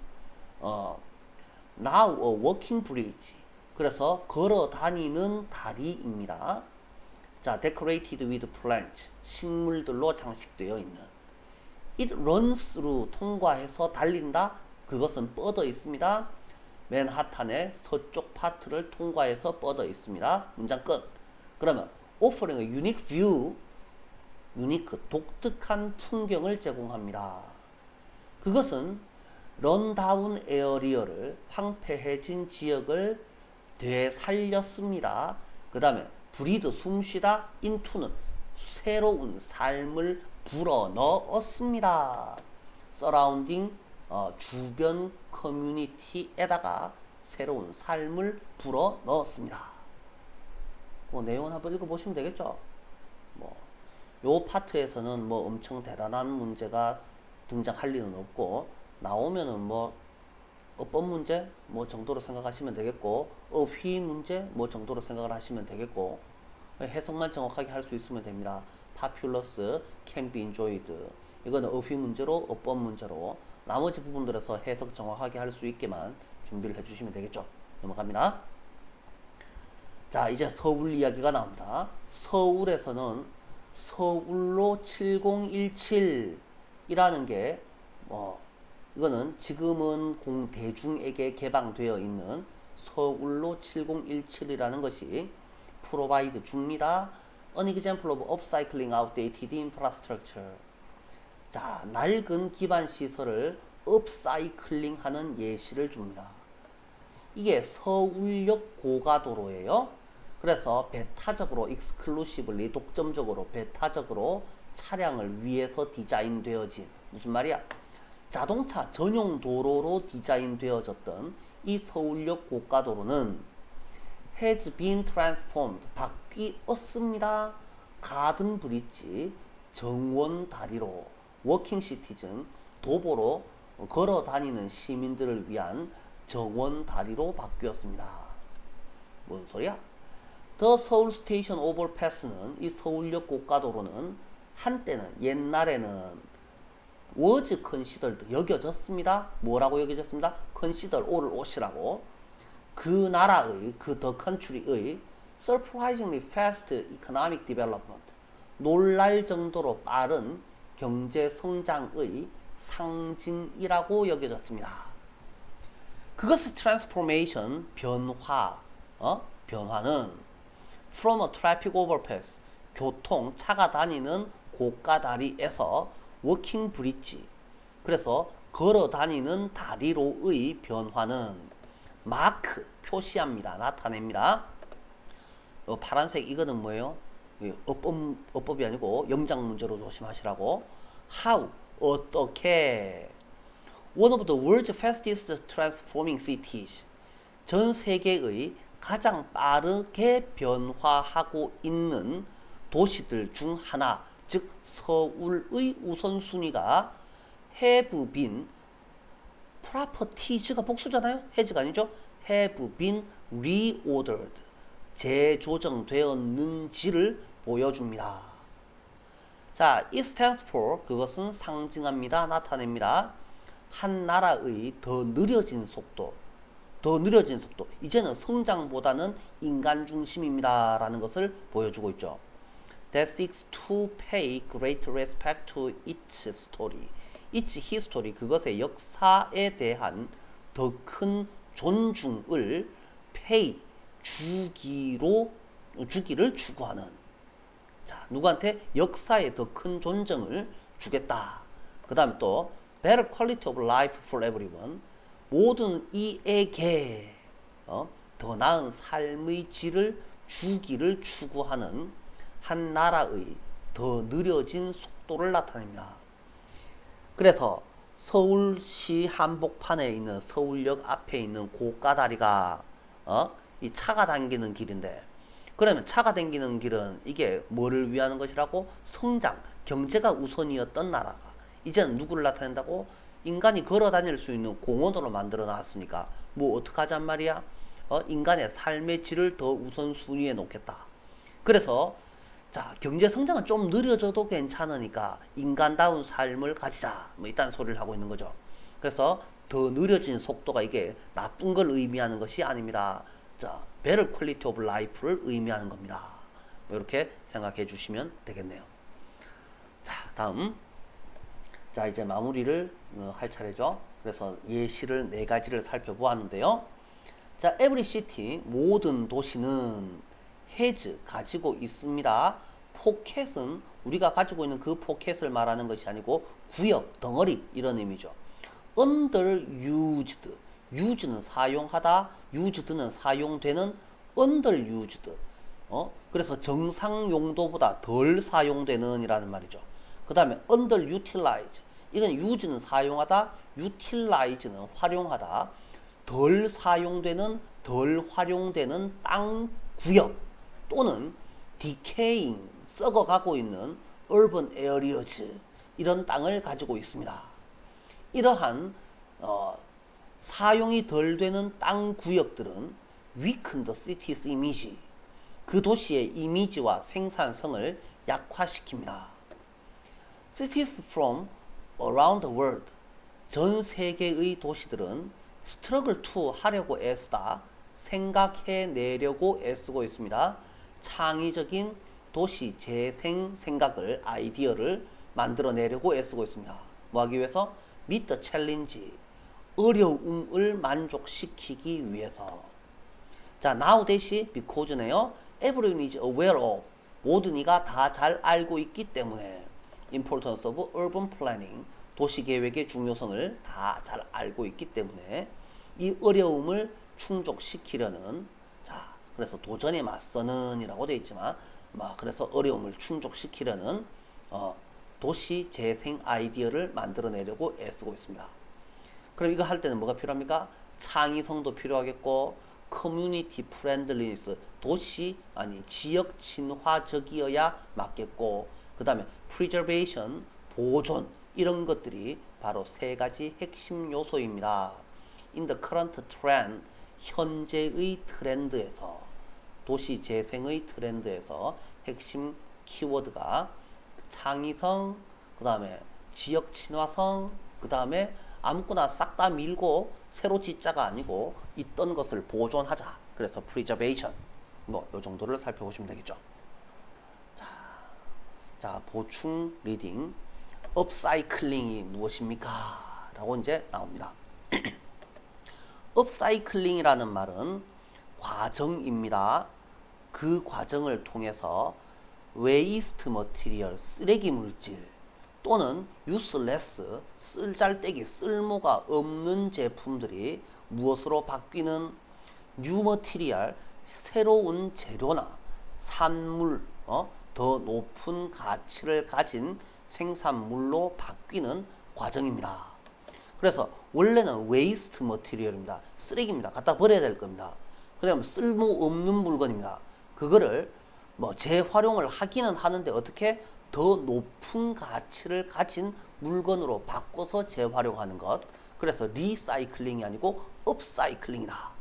now a walking bridge, 그래서 걸어 다니는 다리입니다. 자, decorated with plants, 식물들로 장식되어 있는. it runs through, 통과해서 달린다. 그것은 뻗어 있습니다. 맨하탄의 서쪽 파트를 통과해서 뻗어 있습니다. 문장 끝. 그러면 offering a unique view, 유니크, 독특한 풍경을 제공합니다. 그것은 런다운 에어리어를, 황폐해진 지역을 되살렸습니다. 그 다음에 브리드, 숨쉬다, 인투는 새로운 삶을 불어 넣었습니다. 서라운딩, 주변 커뮤니티에다가 새로운 삶을 불어 넣었습니다. 뭐 내용은 한번 읽어보시면 되겠죠. 요 파트에서는 뭐 엄청 대단한 문제가 등장할 리는 없고, 나오면은 뭐 어법 문제 뭐 정도로 생각하시면 되겠고, 어휘 문제 뭐 정도로 생각을 하시면 되겠고, 해석만 정확하게 할 수 있으면 됩니다. populous, can be enjoyed, 이거는 어휘 문제로, 어법 문제로, 나머지 부분들에서 해석 정확하게 할 수 있게만 준비를 해주시면 되겠죠. 넘어갑니다. 자, 이제 서울 이야기가 나옵니다. 서울에서는 서울로 7017이라는 게 이거는 지금은 대중에게 개방되어 있는 서울로 7017이라는 것이 provide 줍니다. An example of upcycling outdated infrastructure. 자, 낡은 기반 시설을 upcycling 하는 예시를 줍니다. 이게 서울역 고가도로예요. 그래서 배타적으로 exclusively, 독점적으로, 배타적으로 차량을 위해서 디자인되어진, 무슨 말이야? 자동차 전용 도로로 디자인되어졌던 이 서울역 고가도로는 has been transformed, 바뀌었습니다. 가든 브릿지, 정원 다리로, 워킹 시티즌, 도보로 걸어 다니는 시민들을 위한 정원 다리로 바뀌었습니다. 뭔 소리야? The Seoul Station Overpass는, 이 서울역 고가도로는 한때는, 옛날에는 was considered, 여겨졌습니다. 뭐라고 여겨졌습니다? consider, 오를 옷이라고. 그 나라의, the country의 surprisingly fast economic development, 놀랄 정도로 빠른 경제 성장의 상징이라고 여겨졌습니다. 그것의 transformation, 변화는 from a traffic overpass, 교통, 차가 다니는 고가 다리에서 워킹 브릿지, 그래서 걸어 다니는 다리로의 변화는 마크, 표시합니다. 나타냅니다. 파란색 이거는 뭐예요? 어법이 아니고 영장 문제로 조심하시라고. How, 어떻게. One of the world's fastest transforming cities. 전 세계의 가장 빠르게 변화하고 있는 도시들 중 하나, 즉 서울의 우선순위가 have been, properties가 복수잖아요. has가 아니죠. have been reordered, 재조정되었는지를 보여줍니다. 자, it stands for, 그것은 상징합니다. 나타냅니다. 한 나라의 더 느려진 속도, 이제는 성장보다는 인간 중심입니다 라는 것을 보여주고 있죠. That seeks to pay great respect to its story. its history, 그것의 역사에 대한 더 큰 존중을 pay, 주기를 추구하는. 자, 누구한테? 역사에 더 큰 존중을 주겠다. 그 다음에 또 better quality of life for everyone. 모든 이에게 더 나은 삶의 질을 주기를 추구하는 한 나라의 더 느려진 속도를 나타냅니다. 그래서 서울시 한복판에 있는 서울역 앞에 있는 고가다리가 이 차가 당기는 길인데, 그러면 차가 당기는 길은 이게 뭐를 위하는 것이라고? 성장, 경제가 우선이었던 나라가 이제는 누구를 나타낸다고? 인간이 걸어 다닐 수 있는 공원으로 만들어 놨으니까 뭐 어떡하잔 말이야? 인간의 삶의 질을 더 우선순위에 놓겠다. 그래서 자, 경제 성장은 좀 느려져도 괜찮으니까 인간다운 삶을 가지자, 뭐 이딴 소리를 하고 있는 거죠. 그래서 더 느려진 속도가 이게 나쁜 걸 의미하는 것이 아닙니다. 자, better quality of life를 의미하는 겁니다. 뭐 이렇게 생각해 주시면 되겠네요. 자, 다음. 자, 이제 마무리를 할 차례죠. 그래서 예시를 4가지를 살펴보았는데요. 자, every city, 모든 도시는 has, 가지고 있습니다. 포켓은 우리가 가지고 있는 그 포켓을 말하는 것이 아니고 구역, 덩어리 이런 의미죠. underused, use는 사용하다, used는 사용되는, underused. 그래서 정상 용도보다 덜 사용되는 이라는 말이죠. 그 다음에 underutilized, 이건 use는 사용하다, utilize는 활용하다, 덜 사용되는, 덜 활용되는 땅 구역 또는 decaying, 썩어가고 있는 urban areas, 이런 땅을 가지고 있습니다. 이러한 사용이 덜 되는 땅 구역들은 weaken the city's image, 그 도시의 이미지와 생산성을 약화시킵니다. Cities from around the world, 전 세계의 도시들은 struggle to 하려고 애쓰다, 생각해내려고 애쓰고 있습니다. 창의적인 도시 재생 생각을, 아이디어를 만들어내려고 애쓰고 있습니다. 뭐 하기 위해서? meet the challenge, 어려움을 만족시키기 위해서. 자, now 대시 because네요. everyone is aware of, 모든 이가 다 잘 알고 있기 때문에. importance of urban planning, 도시계획의 중요성을 다 잘 알고 있기 때문에 이 어려움을 충족시키려는, 자, 그래서 도전에 맞서는 이라고 되어 있지만, 그래서 어려움을 충족시키려는 도시 재생 아이디어를 만들어내려고 애쓰고 있습니다. 그럼 이거 할 때는 뭐가 필요합니까? 창의성도 필요하겠고, 커뮤니티 프렌들리니스, 지역 친화적이어야 맞겠고, 그 다음에 preservation, 보존, 이런 것들이 바로 3가지 핵심 요소입니다. In the current trend, 현재의 트렌드에서, 도시 재생의 트렌드에서 핵심 키워드가 창의성, 그 다음에 지역 친화성, 그 다음에 아무거나 싹 다 밀고 새로 짓자가 아니고 있던 것을 보존하자. 그래서 preservation, 뭐 요 정도를 살펴보시면 되겠죠. 자, 보충 리딩. 업사이클링이 무엇입니까? 라고 이제 나옵니다. 업사이클링이라는 말은 과정입니다. 그 과정을 통해서 waste material, 쓰레기 물질 또는 useless, 쓸잘데기, 쓸모가 없는 제품들이 무엇으로 바뀌는 new material, 새로운 재료나 산물, 더 높은 가치를 가진 생산물로 바뀌는 과정입니다. 그래서 원래는 waste material입니다. 쓰레기입니다. 갖다 버려야 될 겁니다. 그러면 쓸모없는 물건입니다. 그거를 뭐 재활용을 하기는 하는데 어떻게 더 높은 가치를 가진 물건으로 바꿔서 재활용하는 것. 그래서 리사이클링이 아니고 업사이클링이다.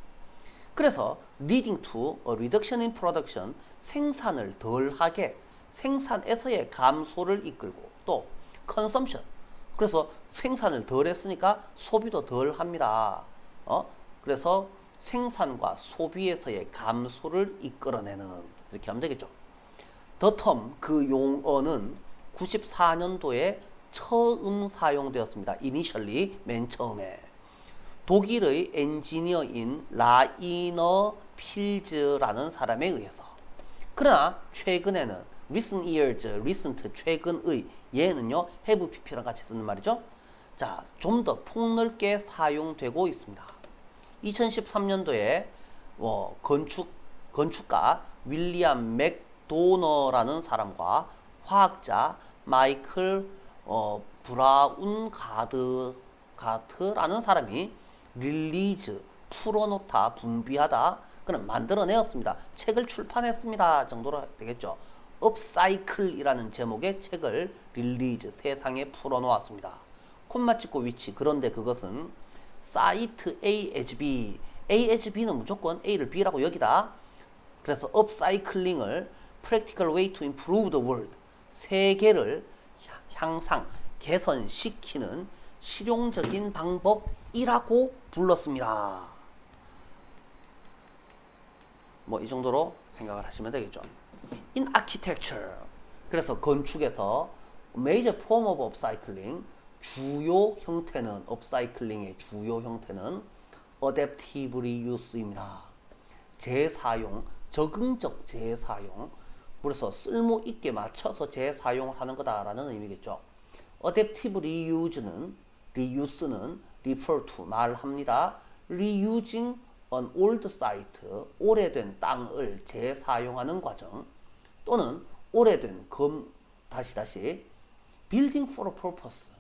그래서 leading to a reduction in production, 생산을 덜하게 생산에서의 감소를 이끌고 또 consumption, 그래서 생산을 덜 했으니까 소비도 덜 합니다. 그래서 생산과 소비에서의 감소를 이끌어내는, 이렇게 하면 되겠죠. The term, 그 용어는 94년도에 처음 사용되었습니다. initially, 맨 처음에. 독일의 엔지니어인 라이너 필즈라는 사람에 의해서. 그러나 최근에는 recent years, recent, 최근의, 얘는요 have pp랑 같이 쓰는 말이죠. 자, 좀 더 폭넓게 사용되고 있습니다. 2013년도에 건축가 윌리엄 맥도너라는 사람과 화학자 마이클 브라운가트라는 사람이 릴리즈, 풀어놓다, 분비하다, 그는 만들어내었습니다. 책을 출판했습니다 정도로 되겠죠. 업사이클이라는 제목의 책을 릴리즈, 세상에 풀어놓았습니다. 콤마 찍고 위치. 그런데 그것은 사이트 A as B, A as B는 무조건 A를 B라고 여기다. 그래서 업사이클링을 practical way to improve the world, 세계를 향상, 개선시키는 실용적인 방법이라고 불렀습니다. 뭐 이 정도로 생각을 하시면 되겠죠. In architecture, 그래서 건축에서 major form of upcycling, 주요 형태는, 업사이클링의 주요 형태는 adaptive reuse입니다. 재사용, 적응적 재사용, 그래서 쓸모 있게 맞춰서 재사용을 하는 거다라는 의미겠죠. adaptive reuse는 refer to, 말합니다. reusing an old site, 오래된 땅을 재사용하는 과정, 또는 오래된 building for a purpose.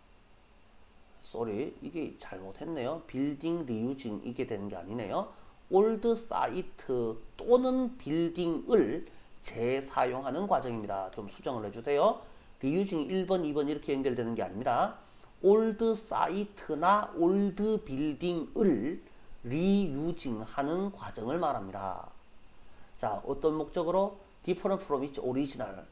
sorry, 이게 잘못했네요. building reusing 이게 되는 게 아니네요. old site 또는 빌딩을 재사용하는 과정입니다. 좀 수정을 해주세요. reusing 1번, 2번 이렇게 연결되는 게 아닙니다. old site나 old building을 reusing 하는 과정을 말합니다. 자, 어떤 목적으로? different from its original,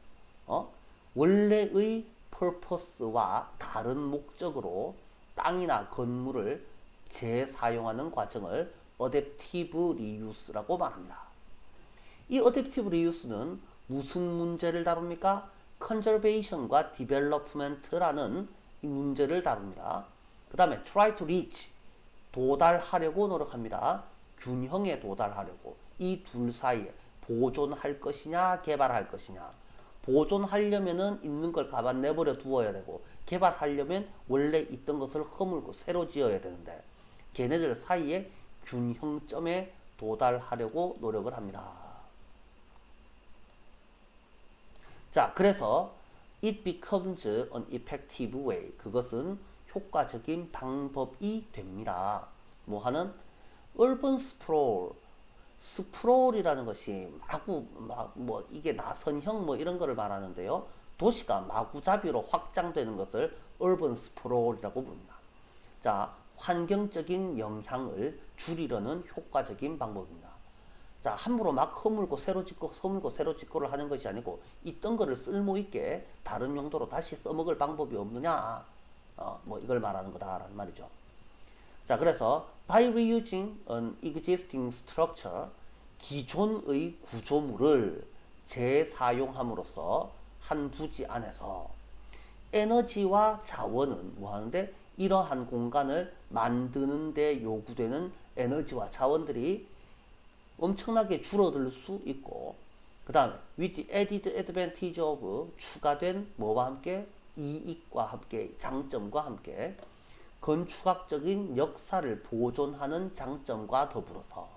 원래의 purpose와 다른 목적으로 땅이나 건물을 재사용하는 과정을 adaptive reuse라고 말합니다. 이 adaptive reuse는 무슨 문제를 다룹니까? conservation과 development라는 이 문제를 다룹니다. 그 다음에 try to reach, 도달하려고 노력합니다. 균형에 도달하려고. 이 둘 사이에 보존할 것이냐 개발할 것이냐. 보존하려면은 있는 걸 가만 내버려 두어야 되고, 개발하려면 원래 있던 것을 허물고 새로 지어야 되는데, 걔네들 사이에 균형점에 도달하려고 노력을 합니다. 자, 그래서 it becomes an effective way, 그것은 효과적인 방법이 됩니다. 뭐 하는? urban sprawl, 스프롤이라는 것이 뭐 이게 나선형 뭐 이런 거를 말하는데요. 도시가 마구잡이로 확장되는 것을 urban sprawl 이라고 부릅니다. 자, 환경적인 영향을 줄이려는 효과적인 방법입니다. 자, 함부로 막 허물고 새로 짓고 허물고 새로 짓고를 하는 것이 아니고, 있던 거를 쓸모 있게 다른 용도로 다시 써먹을 방법이 없느냐, 뭐 이걸 말하는 거다라는 말이죠. 자, 그래서 by reusing an existing structure, 기존의 구조물을 재사용함으로써 한 부지 안에서 에너지와 자원은 뭐 하는데, 이러한 공간을 만드는 데 요구되는 에너지와 자원들이 엄청나게 줄어들 수 있고, 그 그 다음에 with the added advantage of 추가된 뭐와 함께 이익과 함께 장점과 함께 건축학적인 역사를 보존하는 장점과 더불어서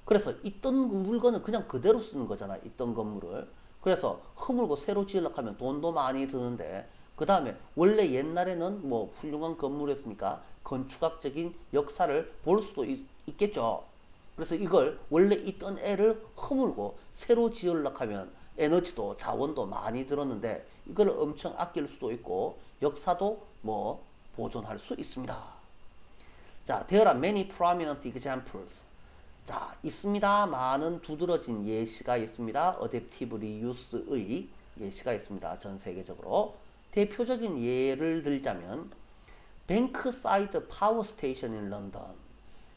그래서 있던 물건을 그냥 그대로 쓰는 거잖아. 있던 건물을. 그래서 허물고 새로 지으려고 하면 돈도 많이 드는데 그 다음에 원래 옛날에는 뭐 훌륭한 건물이었으니까 건축학적인 역사를 볼 수도 있겠죠. 그래서 이걸 원래 있던 애를 허물고 새로 지으려고 하면 에너지도 자원도 많이 들었는데 이걸 엄청 아낄 수도 있고 역사도 뭐 보존할 수 있습니다. 자, there are many prominent examples. 자, 있습니다. 많은 두드러진 예시가 있습니다. 어댑티브 리유스의 예시가 있습니다. 전 세계적으로. 대표적인 예를 들자면 뱅크사이드 파워 스테이션 인 런던.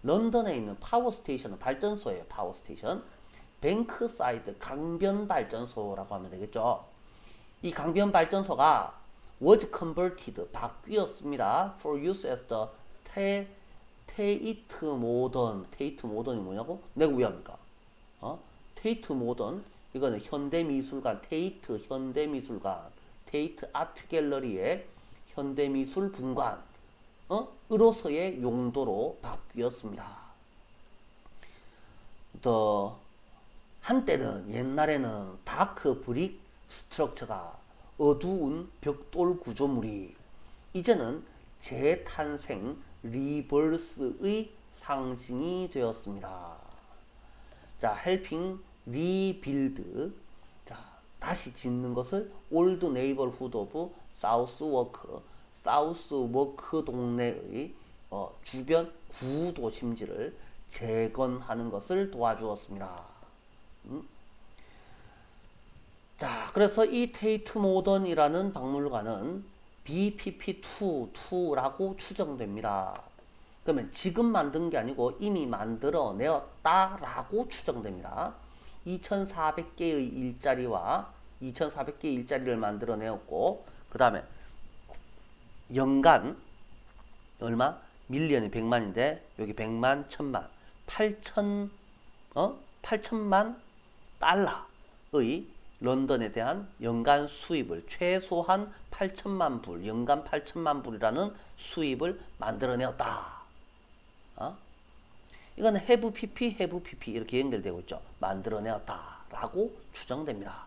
런던에 있는 파워 스테이션은 발전소예요. 파워 스테이션. 뱅크사이드 강변 발전소라고 하면 되겠죠. 이 강변 발전소가 was converted 바뀌었습니다. for use as the 테이트 모던. 테이트 모던이 뭐냐고? 내가 왜 합니까? 테이트 모던 이거는 현대미술관 테이트 현대미술관 테이트 아트 갤러리의 현대미술 분관 으로서의 용도로 바뀌었습니다. 한때는 옛날에는 다크 브릭 스트럭처가 어두운 벽돌 구조물이 이제는 재탄생 리버스의 상징이 되었습니다. 자, helping rebuild. 자, 다시 짓는 것을 old neighborhood of Southwark. 사우스워크 동네의 주변 구도심지를 재건하는 것을 도와주었습니다. 자, 그래서 이 테이트 모던이라는 박물관은 BPP2라고 추정됩니다. 그러면 지금 만든 게 아니고 이미 만들어내었다라고 추정됩니다. 2400개의 일자리와 2400개의 일자리를 만들어내었고 그 다음에 연간 얼마? 밀리언이 100만인데 여기 100만, 1000만 8천만 달러의 런던에 대한 연간 수입을 최소한 8천만 불, 연간 8천만 불이라는 수입을 만들어내었다. 이거는 have pp, have pp 이렇게 연결되고 있죠. 만들어내었다라고 추정됩니다.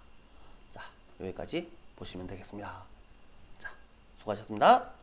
자, 여기까지 보시면 되겠습니다. 자, 수고하셨습니다.